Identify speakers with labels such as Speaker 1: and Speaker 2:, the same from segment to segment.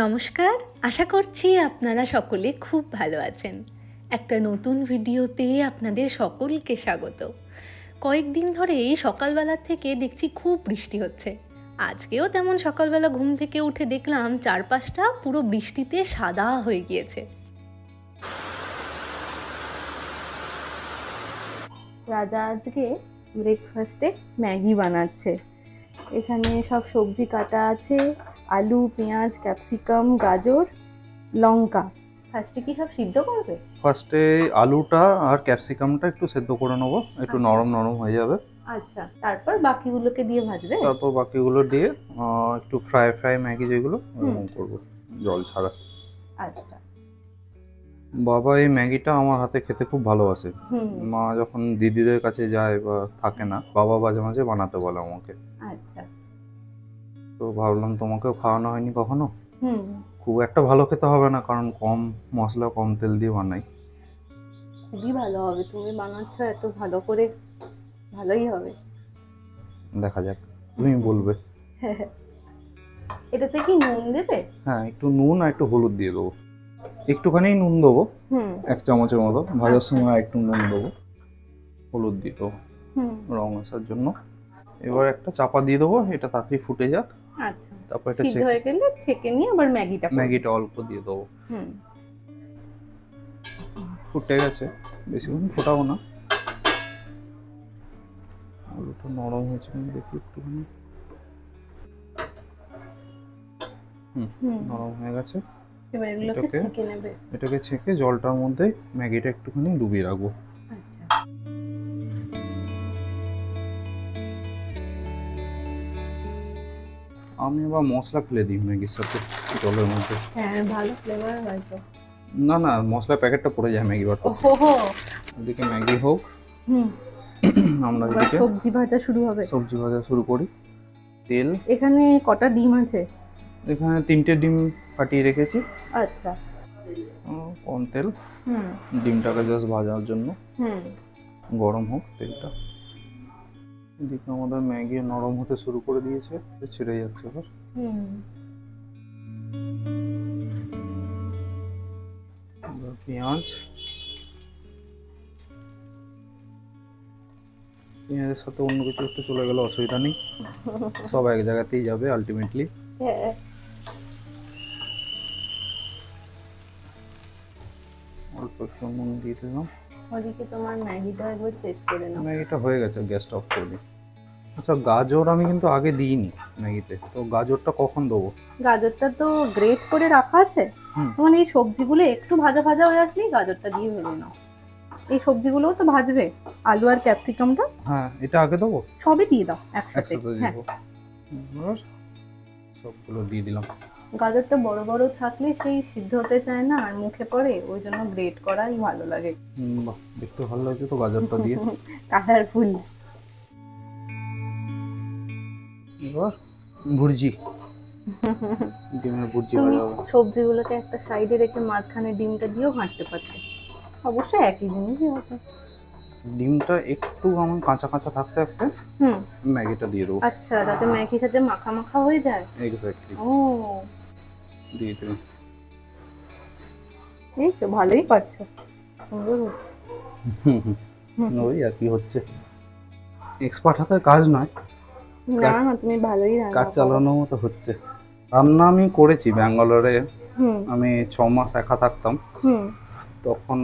Speaker 1: নমস্কার, আশা করছি আপনারা সকলে খুব ভালো আছেন। একটা নতুন ভিডিওতে আপনাদের সকলকে স্বাগত। কয়েকদিন ধরেই সকালবেলা থেকে দেখছি খুব বৃষ্টি হচ্ছে। আজকেও তেমন সকালবেলা ঘুম থেকে উঠে দেখলাম চারপাশটা পুরো বৃষ্টিতে সাদা হয়ে গিয়েছে। রাজা আজকে ব্রেকফাস্টে ম্যাগি বানাচ্ছে। এখানে সব সবজি কাটা আছে, আলু, পেঁয়াজ, ক্যাপসিকাম, গাজর, লঙ্কা। ফার্স্টে কি সব সিদ্ধ করবে?
Speaker 2: ফার্স্টে আলুটা আর ক্যাপসিকামটা একটু সেদ্ধ করে নেবো, একটু নরম নরম হয়ে যাবে।
Speaker 1: আচ্ছা, তারপর বাকিগুলোকে দিয়ে ভাজবে?
Speaker 2: তারপর বাকিগুলো দিয়ে একটু ফ্রাই ম্যাগি যেগুলো ওরকম করবো, জল ছাড়া।
Speaker 1: আচ্ছা।
Speaker 2: বাবা এই ম্যাগিটা আমার হাতে খেতে খুব ভালোবাসে। মা যখন দিদিদের কাছে যায় বা থাকে না, বাবা মাঝে মাঝে বানাতে বলে আমাকে।
Speaker 1: আচ্ছা।
Speaker 2: তো ভাবলাম তোমাকেও খাওয়ানো হয়নি কখনো। খুব একটা ভালো খেতে হবে না, কারণ কম মশলা কম তেল দিয়ে বানাই।
Speaker 1: খুবই ভালো হবে, তুমি বানাচ্ছ এত ভালো করে, ভালোই হবে।
Speaker 2: দেখা যাক, তুমি বলবে।
Speaker 1: এটাতে কি নুন দেবে?
Speaker 2: হ্যাঁ, একটু নুন আর একটু হলুদ দিয়ে দেবো। একটুখানি নুন দেবো, 1 চামচের মতো। ভাজার সময় একটু নুন দেবো, হলুদ দিয়ে দেবো রং আসার জন্য। এবার একটা চাপা দিয়ে দেবো, এটা তাড়াতাড়ি ফুটে যাক।
Speaker 1: আচ্ছা,
Speaker 2: তারপর এটা
Speaker 1: সিদ্ধ হয়ে গেলে ছেঁকে নিয়ে আবার ম্যাগিটা
Speaker 2: অল্প দিয়ে দেবো। ফুটে গেছে, বেশিক্ষণ ফোটাবো না। আলুটা নরম হয়েছে দেখি একটুখানি। নরম হয়ে গেছে।
Speaker 1: এবার এগুলোকে ছেঁকে নেবে।
Speaker 2: এটাকে ছেঁকে জলটার মধ্যে ম্যাগিটা একটুখানি ডুবিয়ে রাখবো।
Speaker 1: আচ্ছা।
Speaker 2: আমি আবার মশলা ফেলে দিই ম্যাগির সাথে জলের মধ্যে।
Speaker 1: হ্যাঁ, ভালো ফ্লেভার হয় তো।
Speaker 2: না না, মশলা প্যাকেটটা পড়ে যায় ম্যাগি বাটা। ওদিকে ম্যাগি হোক, আমরা এদিকে
Speaker 1: সবজি ভাজা শুরু করি।
Speaker 2: তেল,
Speaker 1: এখানে কটা ডিম আছে?
Speaker 2: এখানে 3টে ডিম ফাটিয়ে রেখেছি।
Speaker 1: আচ্ছা।
Speaker 2: কম তেল, ডিমটাকে জাস্ট ভাজার জন্য। গরম হোক তেলটা। এদিকে আমাদের ম্যাগি নরম হতে শুরু করে দিয়েছে, ছেড়ে যাচ্ছে এবার। পেঁয়াজের সাথে অন্য কিছু একটু চলে গেলে অসুবিধা নেই, সব এক জায়গাতেই যাবে আলটিমেটলি। অল্প একটু নুন দিয়ে দিলাম।
Speaker 1: ওদিকে তোমার ম্যাগিটা একবার চেক করে নাও।
Speaker 2: ম্যাগিটা হয়ে গেছে, গ্যাসটা অফ করে দিই। আচ্ছা, গাজর আমি কিন্তু আগে দিইনি ম্যাগিতে, তো গাজরটা কখন দেবো?
Speaker 1: গাজরটা তো গ্রেট করে রাখা আছে, মানে এই সবজিগুলো একটু ভাজা ভাজা হয়ে আসলেই গাজরটা দিয়ে ভেজে নাও। এই সবজিগুলোও তো ভাজবে, আলু আর ক্যাপসিকামটা।
Speaker 2: হ্যাঁ, এটা আগে দেবো?
Speaker 1: সবই দিয়ে দাও একসাথে।
Speaker 2: হ্যাঁ, সবগুলো দিয়ে দিলাম।
Speaker 1: গাজরটা বড় বড় থাকলে সেই সিদ্ধ হতে চায় না আর মুখে পড়ে, ওই জন্য গ্রেট করাই ভালো লাগে।
Speaker 2: বাহ, দেখতে ভালো লাগছে তো গাজরটা দিয়ে।
Speaker 1: কালারফুল।
Speaker 2: এবার ভুর্জি, ডিমের ভুর্জি বানাবো।
Speaker 1: সবজিগুলোকে একটা সাইডে রেখে মাঝখানে ডিমটা দিয়েও ঘাঁটতে পারতে, অবশ্য একই জিনিসই হবে।
Speaker 2: ডিমটা একটু আমার কাঁচা কাঁচা থাকতে থাকতে ম্যাগিটা দিয়ে দেবো।
Speaker 1: আচ্ছা, যাতে ম্যাগির সাথে মাখা মাখা হয়ে যায়।
Speaker 2: এক্স্যাক্টলি।
Speaker 1: ও,
Speaker 2: দিয়ে দিলাম।
Speaker 1: এই তো ভালোই পারছো, সুন্দর হচ্ছে।
Speaker 2: ওই আর কি হচ্ছে, এক্সপার্ট হাতের কাজ নয়।
Speaker 1: না না, তুমি ভালোই রান্না
Speaker 2: কাজ চালানোর মতো হচ্ছে। রান্না আমি করেছি ব্যাঙ্গালোরে। আমি 6 মাস একা থাকতাম, তখন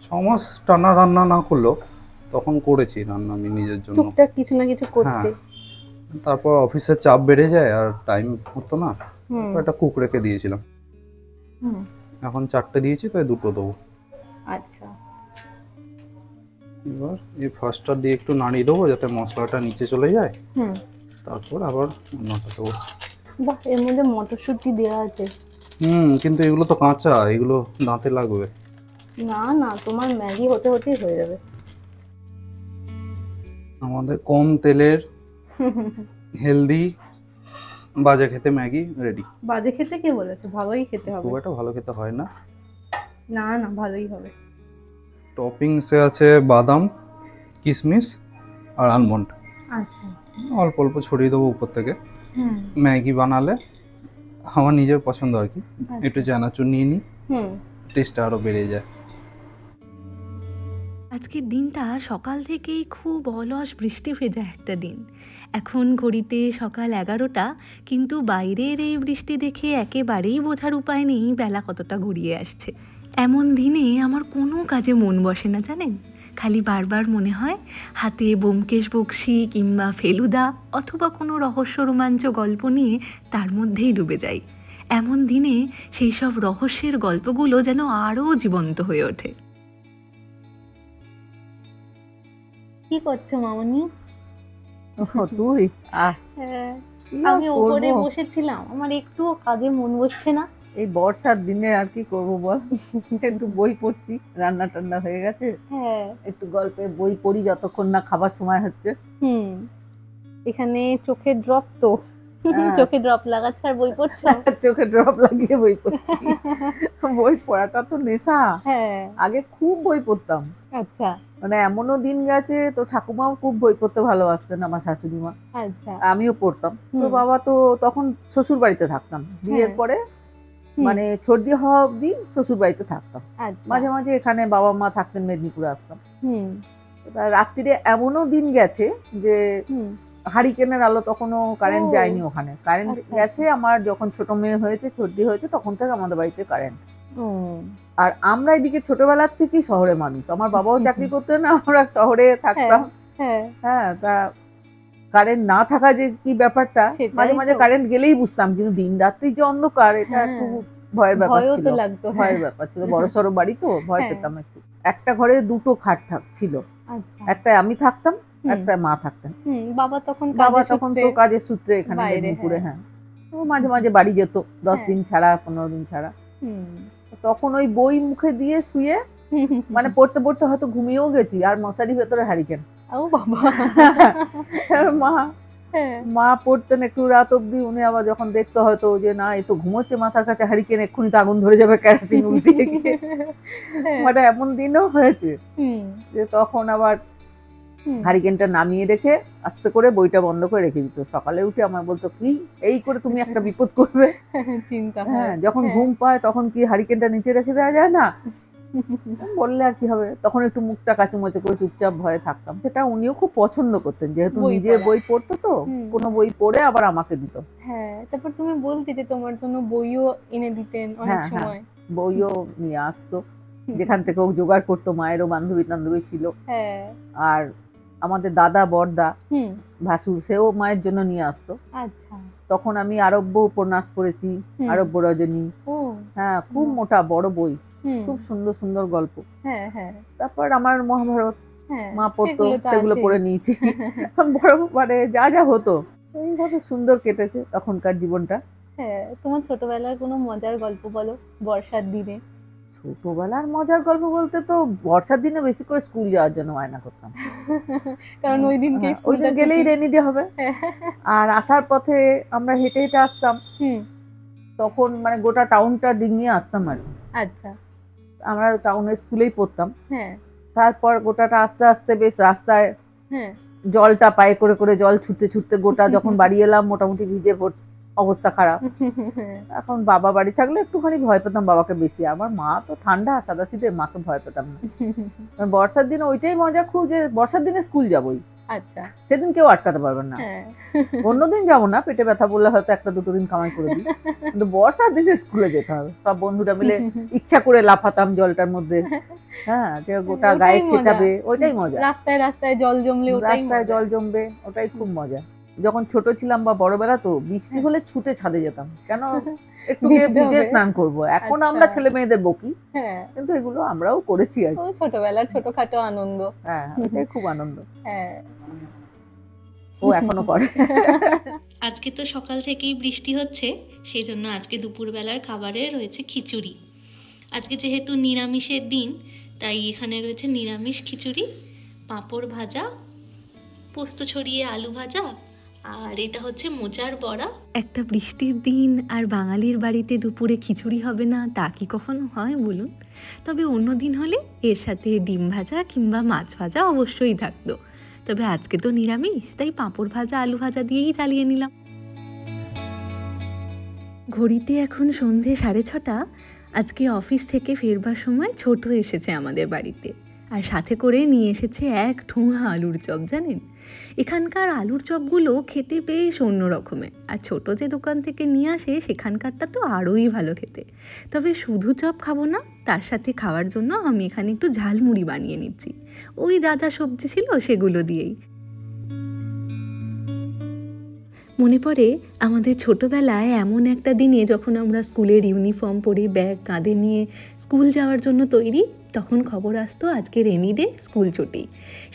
Speaker 2: 6 মাস টানা রান্না না করলেও তখন করেছি রান্না আমি নিজের জন্য,
Speaker 1: টুকটাক কিছু না কিছু করতে।
Speaker 2: তারপর অফিসের চাপ বেড়ে যায় আর টাইম হতো না, একটা কুক রেখে দিয়েছিলাম। এখন 4টে দিয়েছি, তাই 2টো দেবো।
Speaker 1: আচ্ছা।
Speaker 2: এবার এই ফার্স্টটা দিয়ে একটু নাড়িয়ে দেবো যাতে মশলাটা নিচে চলে যায়, তারপর আবার অন্যটা দেবো।
Speaker 1: বাহ, এর মধ্যে মটরশুঁটি দেওয়া আছে।
Speaker 2: কিন্তু এগুলো তো কাঁচা, এগুলো দাঁতে লাগবে।
Speaker 1: না না, তোমার ম্যাগি হতে হতেই হয়ে যাবে।
Speaker 2: আমাদের কম তেলের হেলদি বাজে খেতে ম্যাগি রেডি।
Speaker 1: বাজে খেতে কে বলেছে? ভালোই খেতে হবে।
Speaker 2: খুব একটা ভালো খেতে হয় না।
Speaker 1: না না, ভালোই হবে।
Speaker 2: টপিংসে আছে বাদাম, কিশমিশ আর আলমন্ড।
Speaker 1: আচ্ছা।
Speaker 2: অল্প অল্প ছড়িয়ে দেবো উপর থেকে। ম্যাগি বানালে আমার নিজের পছন্দ আর কি, একটু চানাচুর নিয়ে নিই, টেস্টটা আরো বেড়ে যায়।
Speaker 1: আজকের দিনটা সকাল থেকেই খুব অলস বৃষ্টি ভেজা একটা দিন। এখন ঘড়িতে সকাল 11টা, কিন্তু বাইরের এই বৃষ্টি দেখে একেবারেই বোঝার উপায় নেই বেলা কতটা গড়িয়ে আসছে। এমন দিনে আমার কোনো কাজে মন বসে না জানেন, খালি বারবার মনে হয় হাতে ব্যোমকেশ বক্সী কিংবা ফেলুদা অথবা কোনো রহস্য রোমাঞ্চ গল্প নিয়ে তার মধ্যেই ডুবে যাই। এমন দিনে সেই সব রহস্যের গল্পগুলো যেন আরও জীবন্ত হয়ে ওঠে। কি করছো মামনি?
Speaker 3: তুই?
Speaker 1: আমি উপরে বসেছিলাম, আমার একটু কাজে মন বসছে না।
Speaker 3: এই বর্ষার দিনে আর কি করবো বল, একটু বই পড়ছি, রান্না টান্না হয়ে গেছে, একটু গল্পের বই পড়ি যতক্ষণ না খাবার সময় হচ্ছে।
Speaker 1: এখানে চোখে ড্রপ, তো চোখে ড্রপ লাগাচ্ছে আর বই পড়ছো?
Speaker 3: চোখে ড্রপ লাগিয়ে বই পড়ছি। বই পড়াটা তো নেশা। আগে খুব বই পড়তাম।
Speaker 1: আচ্ছা।
Speaker 3: মানে এমনও দিন গেছে তো ঠাকুমাও খুব বই পড়তে ভালোবাসতেন, আমার শাশুড়ি মা।
Speaker 1: আচ্ছা।
Speaker 3: আমিও পড়তাম। তো বাবা তো তখন শ্বশুর বাড়িতে থাকতাম, বিয়ের পরে মানে সর্দি হওয়া অব্দি শ্বশুর বাড়িতে থাকতাম। মাঝে মাঝে এখানে বাবা মা থাকতেন, মেদিনীপুরে আসতাম। রাত্রিরে এমনও দিন গেছে যে হারিকেনের আলো, তখনও কারেন্ট যায়নি ওখানে, কারেন্ট গেছে আমার যখন ছোট মেয়ে হয়েছে, সর্দি হয়েছে, তখন থেকে আমাদের বাড়িতে কারেন্ট। আর আমরা এদিকে ছোটবেলার থেকেই শহরে মানুষ, আমার বাবাও চাকরি করতেন, আমরা শহরে থাকতাম। হ্যাঁ, তা কারেন্ট না থাকা যে কি ব্যাপারটা, মাঝে মাঝে কারেন্ট গেলেই বুঝতাম, কিন্তু দিন রাত্রি যে অন্ধকার, এটা একটু ভয়ের ব্যাপার ছিল। ভয়ের ব্যাপার ছিল, বড়সড় বাড়ি তো ভয় পেতাম একটু। একটা ঘরে দুটো খাট ছিল, একটা আমি থাকতাম, একটা মা থাকতেন। বাবা তখন তো কাজের সূত্রে এখানে মেদিনীপুরে। হ্যাঁ, তো মাঝে মাঝে বাড়ি যেত 10 দিন ছাড়া, 15 দিন ছাড়া। তখন ওই বই মুখে দিয়ে শুয়ে মানে পড়তে পড়তে হয়তো ঘুমিয়েও গেছি, আর মশারি ভেতরে হারিকেন। মা পড়তেন একটু রাত অব্দি, উনি আবার যখন দেখতে হয়তো যে না এ তো ঘুমোচ্ছে মাথার কাছে হারিকেন, এক্ষুনি তো আগুন ধরে যাবে কেরোসিন উল্টিয়ে গিয়ে। মানে এমন দিনও হয়েছে যে তখন আবার হারিকেনটা নামিয়ে রেখে আস্তে করে বইটা বন্ধ করে রেখে দিত। সকালে উঠে আমার বলতো, কি এই করে তুমি একটা বিপদ করবে? চিন্তা। হ্যাঁ, যখন ঘুম পায় তখন কি হারিকেনটা নিচে রেখে দেওয়া যায় না? বললে আর কি হবে, তখন একটু মুখটা কাচুমাচু করে চুপচাপ ভয়ে থাকতাম। সেটা উনিও খুব পছন্দ করতেন, যেহেতু নিজে বই পড়তো, তো কোনো বই পড়ে আবার আমাকে দিত।
Speaker 1: হ্যাঁ, তারপর তুমি বলতে যে তোমার জন্য বইও এনে দিতেন অনেক সময়।
Speaker 3: বইও নিয়ে আসতো, যেখান থেকে ও জোগাড় করতো, মায়েরও বান্ধবী টান্ধবী ছিল। আর আমাদের দাদা বড়দা ভাসুর, সেও মায়ের জন্য নিয়ে আসতো। আচ্ছা। তখন আমি আরব্য উপন্যাস পড়েছি, আরব্য রজনী। হ্যাঁ, খুব মোটা বড় বই, খুব সুন্দর সুন্দর গল্প। তারপর আমার মহাভারত মা পড়তো, সেগুলো পড়ে নিয়েছি। বড় মানে যা যা হতো, এইভাবে সুন্দর কেটেছে তখনকার জীবনটা।
Speaker 1: হ্যাঁ, তোমার ছোটবেলার কোনো মজার গল্প বলো বর্ষার দিনে।
Speaker 3: ছোটবেলার মজার গল্প বলতে তো বর্ষার দিনে বেশি করে স্কুল যাওয়ার জন্য বায়না করতাম,
Speaker 1: কারণ ওই দিন
Speaker 3: গেলেই রেনি ডে হবে। আর আসার পথে আমরা হেঁটে হেঁটে আসতাম, তখন মানে গোটা টাউনটা ডিঙিয়ে আসতাম আর কি। আচ্ছা। আমরা টাউনের স্কুলেই পড়তাম। তারপর গোটাটা আস্তে আস্তে বেশ রাস্তায় জলটা পায়ে করে করে জল ছুটতে ছুটতে গোটা যখন বাড়ি এলাম মোটামুটি ভিজে অবস্থা খারাপ। এখন বাবা বাড়ি থাকলে একটুখানি ভয় পেতাম বাবাকে বেশি, আমার মা তো ঠান্ডা সাদাসিধে, মাকে ভয় পেতাম না। বর্ষার দিনে ওইটাই মজা খুব, যে বর্ষার দিনে স্কুল যাবোই। আচ্ছা, সেদিন কেউ আটকাতে পারবেন না। অন্যদিন যাবো না, পেটে ব্যথা বললে হয়তো একটা দুটো দিন কামাই করে দিই, কিন্তু বর্ষার দিনে স্কুলে যেতে হবে। সব বন্ধুরা মিলে ইচ্ছা করে লাফাতাম জলটার মধ্যে। হ্যাঁ, যে গোটা গায়ে ছেটাবে, ওইটাই মজা।
Speaker 1: রাস্তায় রাস্তায় জল জমলে,
Speaker 3: রাস্তায় জল জমবে, ওটাই খুব মজা। যখন ছোট ছিলাম বা বড়বেলা তো বৃষ্টি হলে ছুটে ছাদে যেতাম, কেন একটু ভিজে স্নান করবো। এখন আমরা ছেলে মেয়েদের বকি, কিন্তু এগুলো আমরাও করেছি আর কি।
Speaker 1: ছোটবেলার ছোটখাটো আনন্দ।
Speaker 3: হ্যাঁ, এটাই খুব আনন্দ। হ্যাঁ, ও এখনো করে।
Speaker 1: আজকে তো সকাল থেকেই বৃষ্টি হচ্ছে, সেই জন্য আজকে দুপুরবেলার খাবারে রয়েছে খিচুড়ি। আজকে যেহেতু নিরামিষের দিন, তাই এখানে রয়েছে নিরামিষ খিচুড়ি, পাঁপড় ভাজা, পোস্ত ছড়িয়ে আলু ভাজা, আর এটা হচ্ছে মোচার বড়া। একটা বৃষ্টির দিন আর বাঙালির বাড়িতে দুপুরে খিচুড়ি হবে না, তা কি কখনো হয় বলুন? তবে অন্য দিন হলে এর সাথে ডিম ভাজা কিংবা মাছ ভাজা অবশ্যই থাকতো। তবে আজকে তো নিরামিষ, তাই পাঁপড় ভাজা আলু ভাজা দিয়েই চালিয়ে নিলাম। ঘড়িতে এখন সন্ধে 6:30। আজকে অফিস থেকে ফেরবার সময় ছোট এসেছে আমাদের বাড়িতে, আর সাথে করে নিয়ে এসেছে এক ঠোঙা আলুর চপ। জানেন, এখানকার আলুর চপগুলো খেতে বেশ অন্য রকমের, আর ছোট যে দোকান থেকে নিয়ে আসে সেখানকারটা তো আরোই ভালো খেতে। তবে শুধু চপ খাবো না, তার সাথে খাওয়ার জন্য আমি এখানে একটু ঝালমুড়ি বানিয়ে নিচ্ছি, ওই যা যা সবজি ছিল সেগুলো দিয়েই। মনে পড়ে আমাদের ছোটোবেলায় এমন একটা দিনে যখন আমরা স্কুলের ইউনিফর্ম পরে ব্যাগ কাঁধে নিয়ে স্কুল যাওয়ার জন্য তৈরি, তখন খবর আসতো আজকে রেনি ডে, স্কুল ছুটি।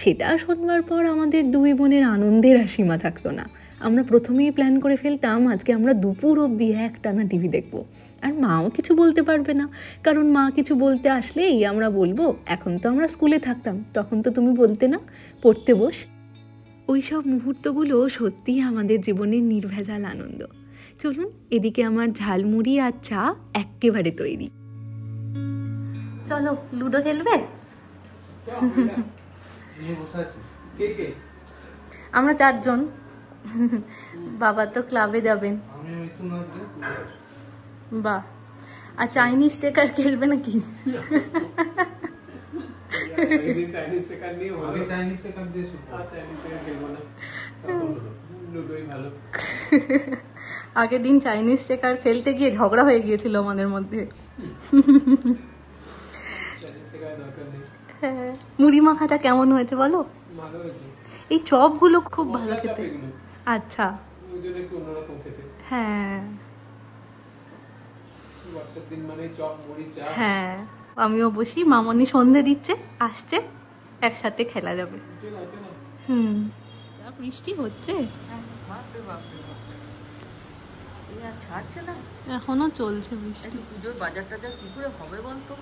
Speaker 1: সেটা শোনবার পর আমাদের দুই বোনের আনন্দের আর সীমা থাকতো না। আমরা প্রথমেই প্ল্যান করে ফেলতাম আজকে আমরা দুপুর অবধি একটানা টিভি দেখবো, আর মাও কিছু বলতে পারবে না, কারণ মা কিছু বলতে আসলেই আমরা বলবো এখন তো আমরা স্কুলে থাকতাম, তখন তো তুমি বলতে না, পড়তে বস। ওই সব মুহূর্তগুলো সত্যিই আমাদের জীবনের নির্ভেজাল আনন্দ। চলুন, এদিকে আমার ঝালমুড়ি আর চা একেবারে তৈরি। চলো লুডো খেলবে? আমরা 4 জন। বাবা তো ক্লাবে যাবেন। বাহ, আর চাইনিজ চেকার খেলবে নাকি? আগের দিন চাইনিজ চেকার খেলতে গিয়ে ঝগড়া হয়ে গিয়েছিল আমাদের মধ্যে। মুড়ি মাখাটা কেমন হয়েছে বলো? এই চপগুলো খুব ভালো খেতে। আচ্ছা, হ্যাঁ হ্যাঁ, আমিও বসি, মামনি সন্ধে দিচ্ছে, আসছে, একসাথে খেলা যাবে। বৃষ্টি হচ্ছে এখনো চলছে বৃষ্টি।
Speaker 3: পুজোর বাজার টাজার কি করে হবে বলতো?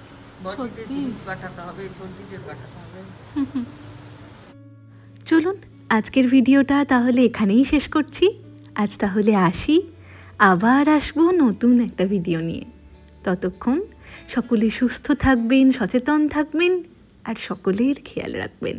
Speaker 1: চলুন, আজকের ভিডিওটা তাহলে এখানেই শেষ করছি। আজ তাহলে আসি, আবার আসবো নতুন একটা ভিডিও নিয়ে। ততক্ষণ সকলে সুস্থ থাকবেন, সচেতন থাকবেন, আর সকলের খেয়াল রাখবেন।